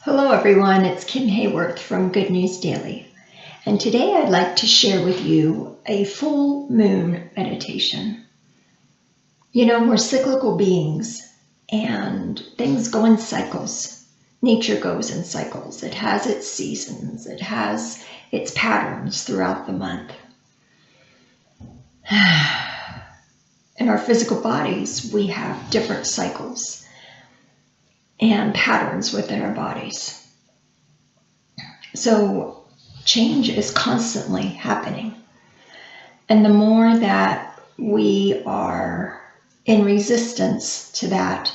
Hello everyone, it's Kim Hayworth from Good News Daily, and today I'd like to share with you a full moon meditation. You know, we're cyclical beings and things go in cycles. Nature goes in cycles. It has its seasons, it has its patterns throughout the month. In our physical bodies, we have different cycles and patterns within our bodies. So change is constantly happening. And the more that we are in resistance to that,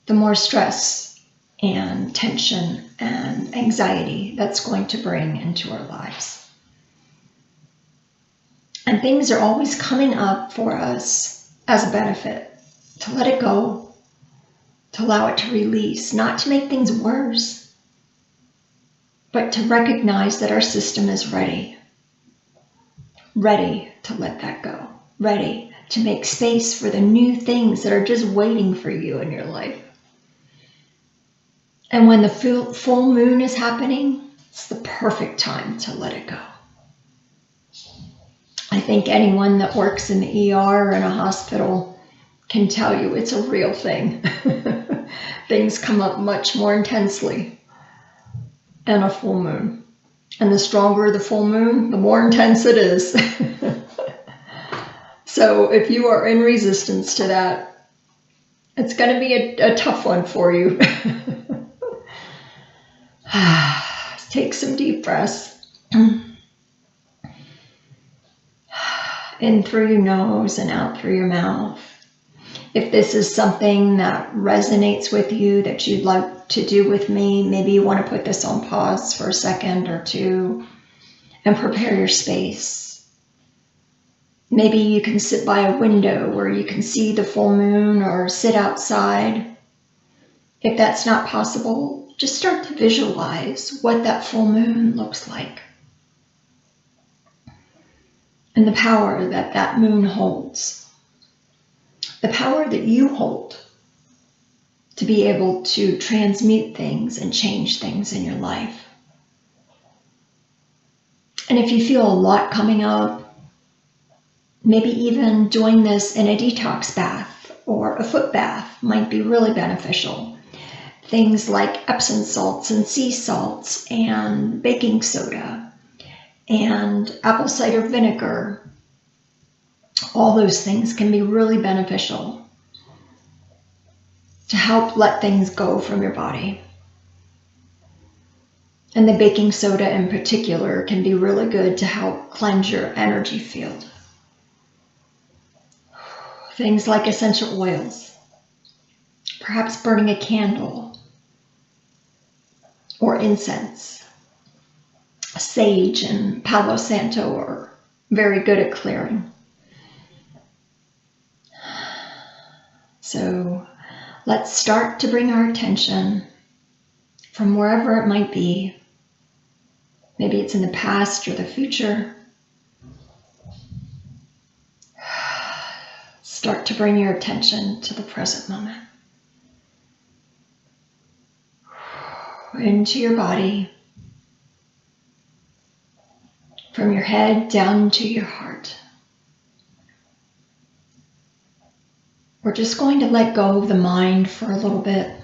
the more stress and tension and anxiety that's going to bring into our lives. And things are always coming up for us as a benefit, to let it go, to allow it to release, not to make things worse, but to recognize that our system is ready to let that go, ready to make space for the new things that are just waiting for you in your life. And when the full moon is happening, it's the perfect time to let it go. I think anyone that works in the ER or in a hospital can tell you it's a real thing. Things come up much more intensely in a full moon. And the stronger the full moon, the more intense it is. So if you are in resistance to that, it's going to be a tough one for you. Take some deep breaths. In through your nose and out through your mouth. If this is something that resonates with you that you'd like to do with me, maybe you want to put this on pause for a second or two and prepare your space. Maybe you can sit by a window where you can see the full moon or sit outside. If that's not possible, just start to visualize what that full moon looks like and the power that that moon holds. The power that you hold to be able to transmute things and change things in your life. And if you feel a lot coming up, maybe even doing this in a detox bath or a foot bath might be really beneficial. Things like Epsom salts and sea salts and baking soda and apple cider vinegar, all those things can be really beneficial to help let things go from your body. And the baking soda in particular can be really good to help cleanse your energy field. Things like essential oils, perhaps burning a candle or incense. Sage and Palo Santo are very good at clearing. So let's start to bring our attention from wherever it might be. Maybe it's in the past or the future. Start to bring your attention to the present moment. Into your body. From your head down to your heart. We're just going to let go of the mind for a little bit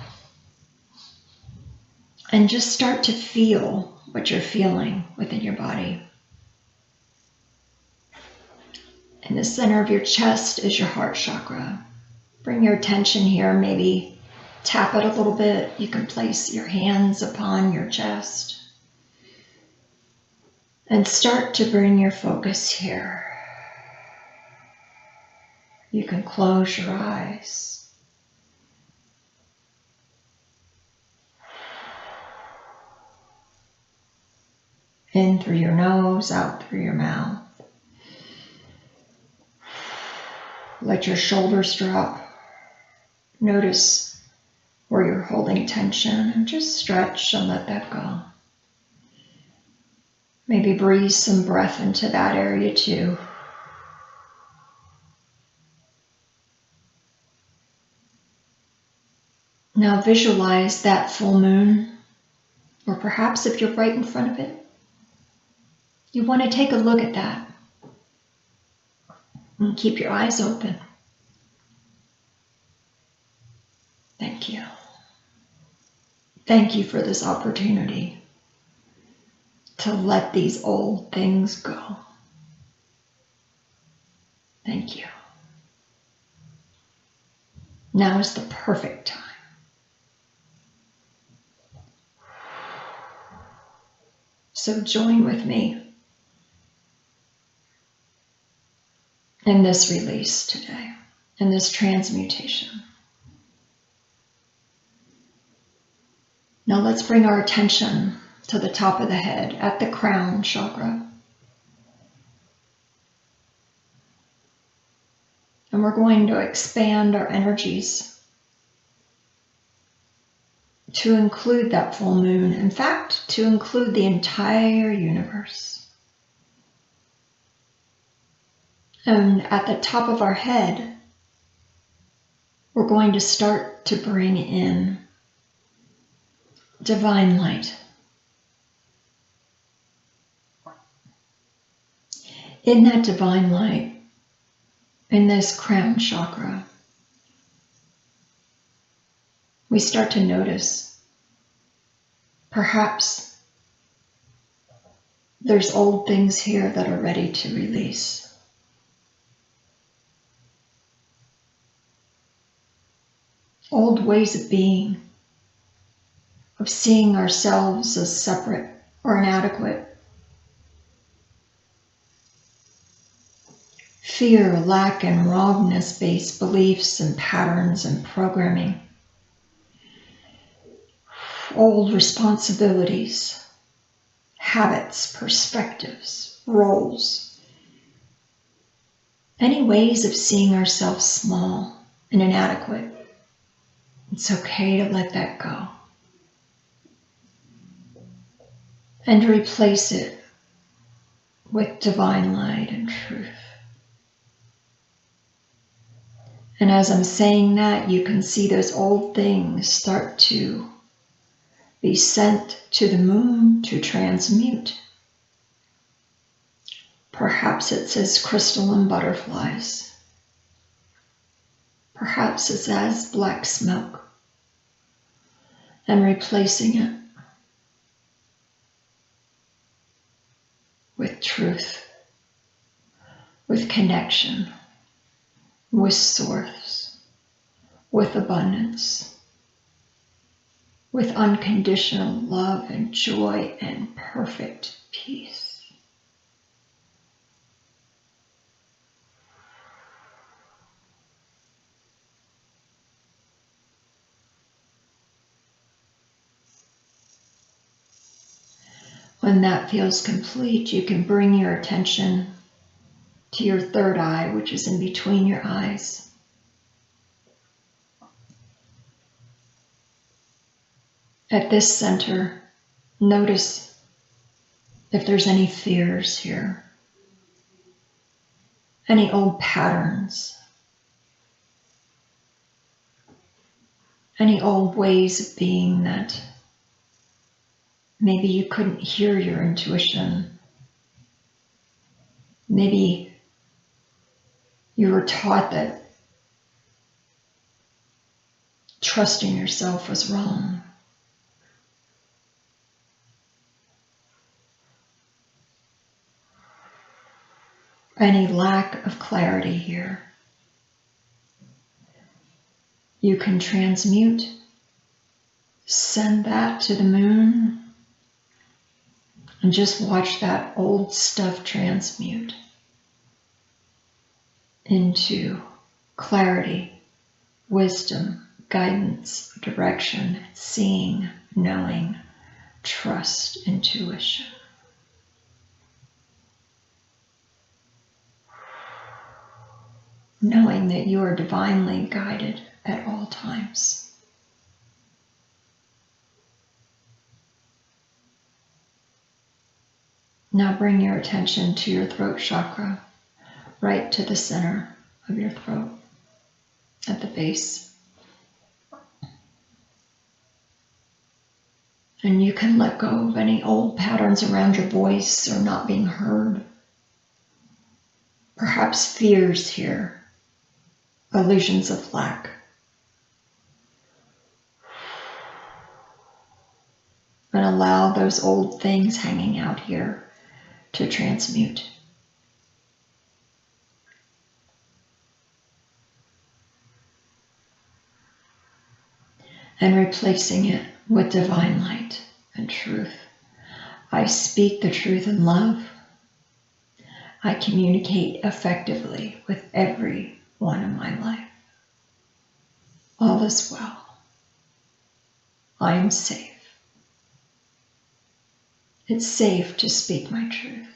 and just start to feel what you're feeling within your body. In the center of your chest is your heart chakra. Bring your attention here, maybe tap it a little bit. You can place your hands upon your chest and start to bring your focus here. You can close your eyes. In through your nose, out through your mouth. Let your shoulders drop. Notice where you're holding tension and just stretch and let that go. Maybe breathe some breath into that area too. Now visualize that full moon Or perhaps if you're right in front of it, you want to take a look at that and keep your eyes open. Thank you. Thank you for this opportunity to let these old things go. Thank you. Now is the perfect time. So join with me in this release today, in this transmutation. Now let's bring our attention to the top of the head at the crown chakra. And we're going to expand our energies to include that full moon. In fact, to include the entire universe. And at the top of our head, we're going to start to bring in divine light. In that divine light, in this crown chakra, we start to notice perhaps there's old things here that are ready to release. Old ways of being, of seeing ourselves as separate or inadequate. Fear, lack, and wrongness-based beliefs and patterns and programming. Old responsibilities, habits, perspectives, roles. Any ways of seeing ourselves small and inadequate. It's okay to let that go. And to replace it with divine light and truth. And as I'm saying that, you can see those old things start to be sent to the moon to transmute. Perhaps it's as crystal and butterflies. Perhaps it's as black smoke. And replacing it with truth, with connection, with source, with abundance, with unconditional love and joy and perfect peace. When that feels complete, you can bring your attention to your third eye, which is in between your eyes. At this center, notice if there's any fears here, any old patterns, any old ways of being that maybe you couldn't hear your intuition. Maybe you were taught that trusting yourself was wrong. Any lack of clarity here. You can transmute, send that to the moon, and just watch that old stuff transmute into clarity, wisdom, guidance, direction, seeing, knowing, trust, intuition. Knowing that you are divinely guided at all times. Now bring your attention to your throat chakra, right to the center of your throat, at the base. And you can let go of any old patterns around your voice or not being heard. Perhaps fears here, illusions of lack. And allow those old things hanging out here to transmute. And replacing it with divine light and truth. I speak the truth in love. I communicate effectively with everyone in my life. All is well. I am safe. It's safe to speak my truth.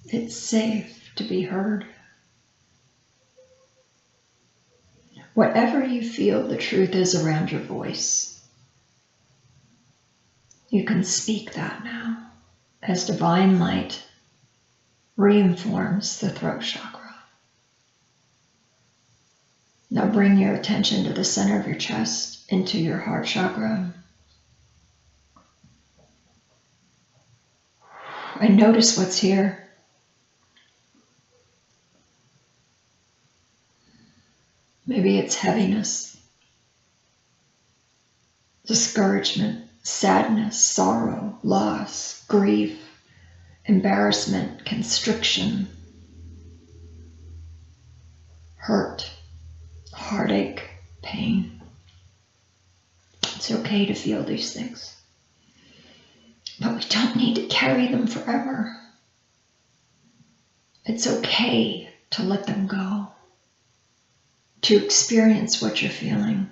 It's safe to be heard. Whatever you feel the truth is around your voice, you can speak that now as divine light reinforms the throat chakra. Now bring your attention to the center of your chest, into your heart chakra. And notice what's here. Maybe it's heaviness, discouragement, sadness, sorrow, loss, grief, embarrassment, constriction, hurt, heartache, pain. It's okay to feel these things, but we don't need to carry them forever. It's okay to let them go, to experience what you're feeling,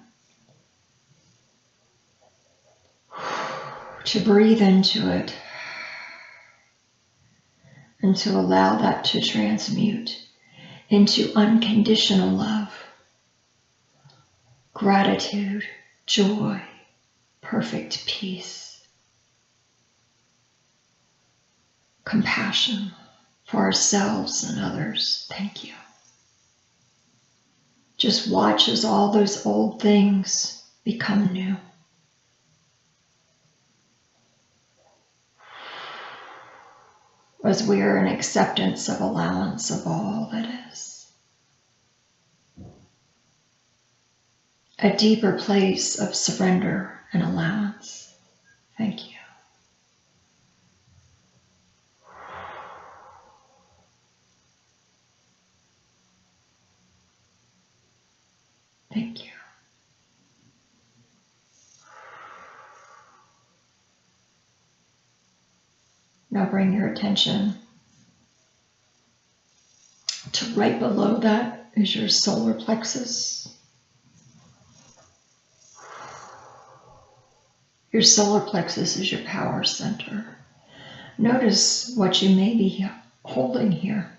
to breathe into it, and to allow that to transmute into unconditional love, gratitude, joy, perfect peace, compassion for ourselves and others. Thank you. Just watch as all those old things become new. As we are in acceptance of allowance of all that is. A deeper place of surrender and allowance. Thank you. Thank you. Now bring your attention to right below that is your solar plexus. Your solar plexus is your power center. Notice what you may be holding here.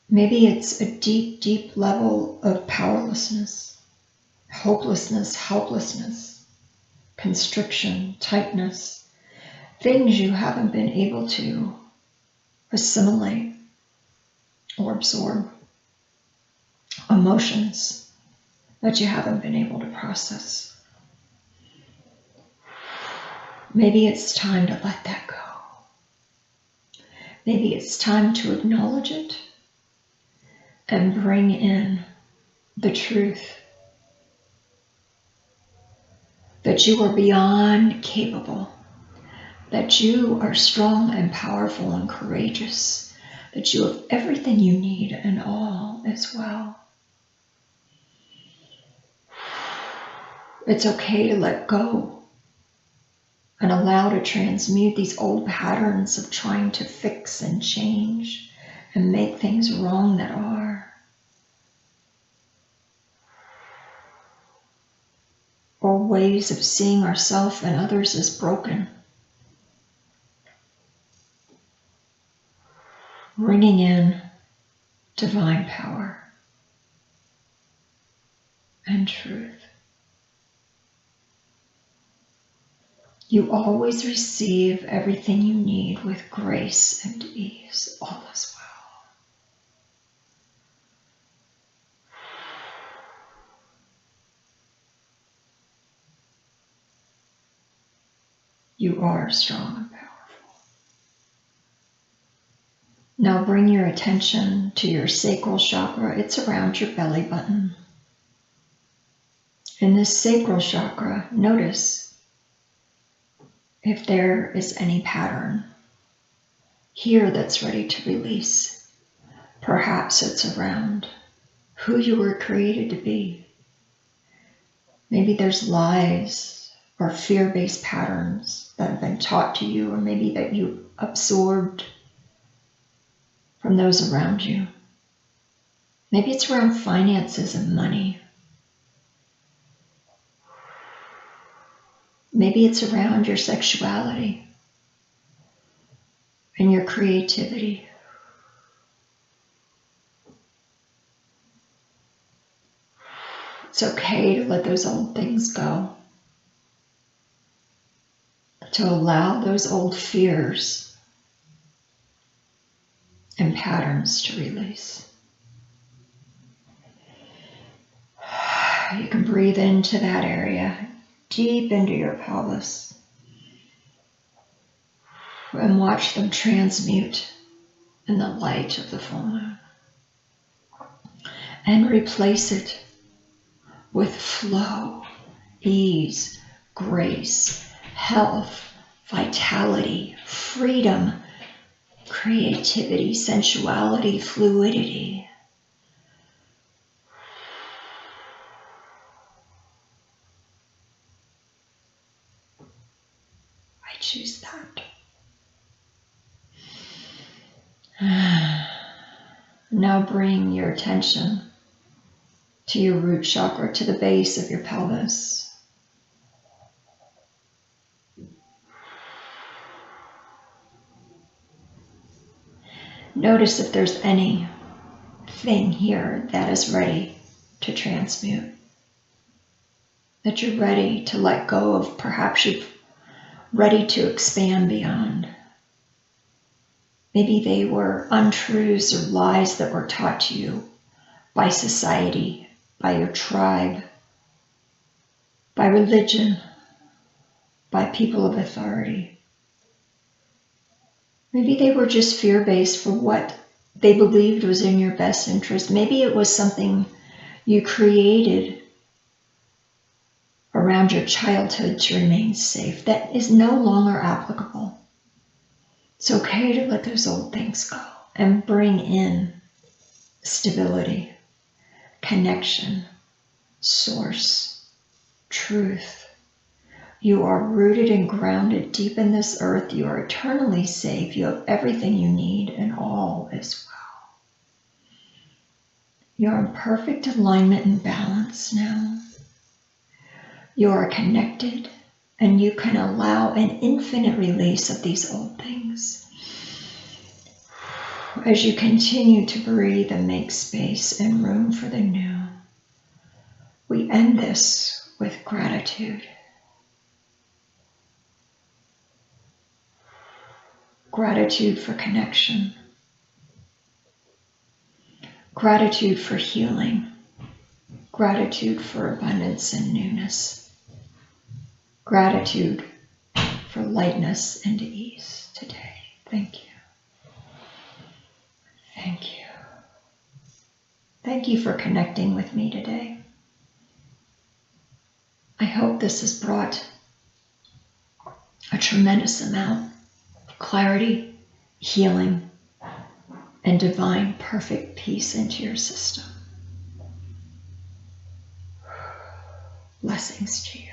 Maybe it's a deep, deep level of powerlessness, hopelessness, helplessness, constriction, tightness, things you haven't been able to assimilate or absorb, emotions that you haven't been able to process. Maybe it's time to let that go. Maybe it's time to acknowledge it and bring in the truth that you are beyond capable, that you are strong and powerful and courageous, that you have everything you need and all is well. It's okay to let go and allow to transmute these old patterns of trying to fix and change and make things wrong that are. Or ways of seeing ourselves and others as broken. Bringing in divine power and truth. You always receive everything you need with grace and ease. All is well. You are strong and powerful. Now bring your attention to your sacral chakra. It's around your belly button. In this sacral chakra, notice if there is any pattern here that's ready to release. Perhaps it's around who you were created to be. Maybe there's lies or fear-based patterns that have been taught to you, or maybe that you absorbed from those around you. Maybe it's around finances and money. Maybe it's around your sexuality and your creativity. It's okay to let those old things go, to allow those old fears and patterns to release. You can breathe into that area, deep into your pelvis, and watch them transmute in the light of the full moon. And replace it with flow, ease, grace, health, vitality, freedom, creativity, sensuality, fluidity. I choose that. Now bring your attention to your root chakra, to the base of your pelvis. Notice if there's anything here that is ready to transmute, that you're ready to let go of. Perhaps you're ready to expand beyond. Maybe they were untruths or lies that were taught to you by society, by your tribe, by religion, by people of authority. Maybe they were just fear-based for what they believed was in your best interest. Maybe it was something you created around your childhood to remain safe that is no longer applicable. It's okay to let those old things go and bring in stability, connection, source, truth. You are rooted and grounded deep in this earth. You are eternally safe. You have everything you need, and all is well. You are in perfect alignment and balance now. You are connected, and you can allow an infinite release of these old things. As you continue to breathe and make space and room for the new, we end this with gratitude. Gratitude for connection. Gratitude for healing. Gratitude for abundance and newness. Gratitude for lightness and ease today. Thank you. Thank you. Thank you for connecting with me today. I hope this has brought a tremendous amount of clarity, healing, and divine perfect peace into your system. Blessings to you.